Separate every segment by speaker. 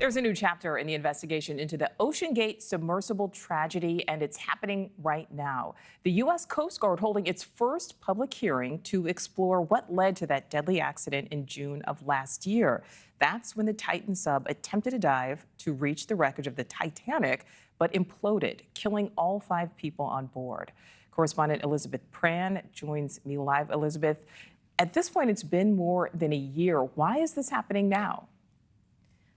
Speaker 1: There's a new chapter in the investigation into the OceanGate submersible tragedy, and it's happening right now. The U.S. Coast Guard holding its first public hearing to explore what led to that deadly accident in June of last year. That's when the Titan sub attempted a dive to reach the wreckage of the Titanic, but imploded, killing all 5 people on board. Correspondent Elizabeth Pran joins me live. Elizabeth, at this point, it's been more than a year. Why is this happening now?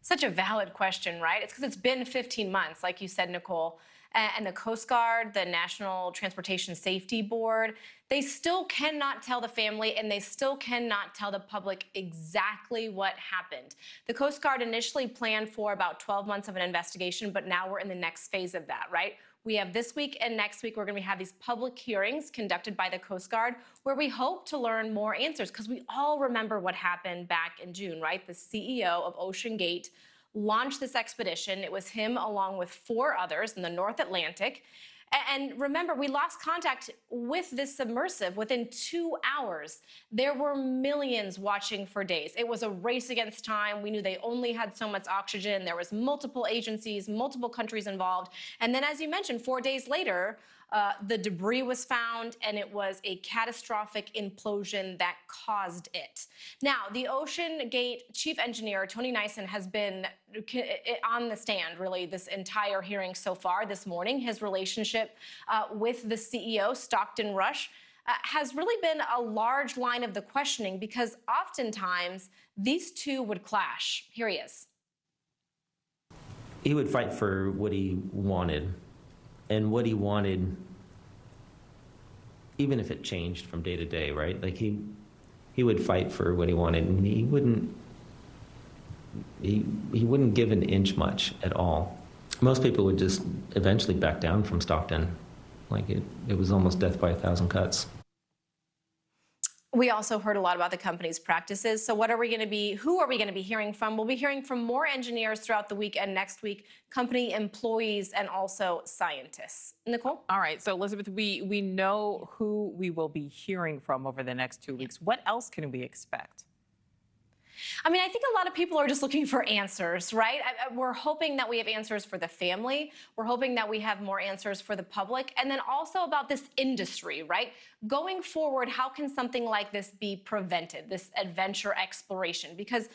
Speaker 2: Such a valid question, right? It's because it's been 15 months, like you said, Nichole. And the Coast Guard, the National Transportation Safety Board, they still cannot tell the family and they still cannot tell the public exactly what happened. The Coast Guard initially planned for about 12 months of an investigation, but now we're in the next phase of that, right? We have this week and next week, we're going to have these public hearings conducted by the Coast Guard where we hope to learn more answers, because we all remember what happened back in June, right? The CEO of OceanGate launched this expedition. It was him along with 4 others in the North Atlantic. And remember, we lost contact with this submersive within 2 hours. There were millions watching for days. It was a race against time. We knew they only had so much oxygen. There was multiple agencies, multiple countries involved. And then, as you mentioned, 4 days later, the debris was found, and it was a catastrophic implosion that caused it. Now, the OceanGate chief engineer, Tony Nichole, has been on the stand, really, this entire hearing so far this morning. His relationship with the CEO, Stockton Rush, has really been a large line of the questioning, because oftentimes these two would clash. Here he is.
Speaker 3: He would fight for what he wanted. And what he wanted, even if it changed from day to day, right? Like he would fight for what he wanted, and he wouldn't give an inch much at all. Most people would just eventually back down from Stockton. Like it was almost death by 1,000 cuts.
Speaker 2: We also heard a lot about the company's practices. So who are we going to be hearing from? We'll be hearing from more engineers throughout the week and next week, company employees, and also scientists. Nichole?
Speaker 1: All right. So, Elizabeth, we know who we will be hearing from over the next 2 weeks. What else can we expect?
Speaker 2: I mean, I think a lot of people are just looking for answers, right? We're hoping that we have answers for the family. We're hoping that we have more answers for the public. And then also about this industry, right? Going forward, how can something like this be prevented, this adventure exploration? Because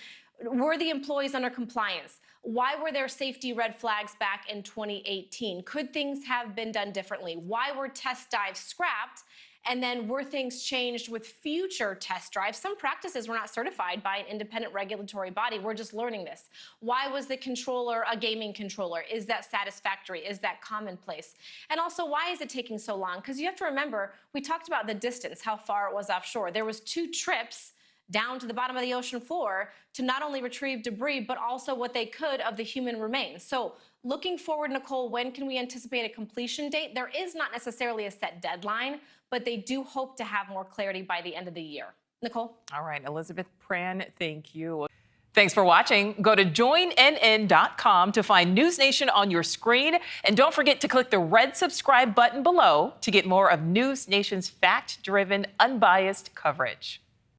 Speaker 2: were the employees under compliance? Why were there safety red flags back in 2018? Could things have been done differently? Why were test dives scrapped? And then were things changed with future test drives? Some practices were not certified by an independent regulatory body. We're just learning this. Why was the controller a gaming controller? Is that satisfactory? Is that commonplace? And also, why is it taking so long? Because you have to remember, we talked about the distance, how far it was offshore. There was 2 trips down to the bottom of the ocean floor to not only retrieve debris, but also what they could of the human remains. So looking forward, Nichole, when can we anticipate a completion date? There is not necessarily a set deadline, but they do hope to have more clarity by the end of the year. Nichole?
Speaker 1: All right, Elizabeth Pran, thank you. Thanks for watching. Go to joinnn.com to find NewsNation on your screen. And don't forget to click the red subscribe button below to get more of NewsNation's fact-driven, unbiased coverage.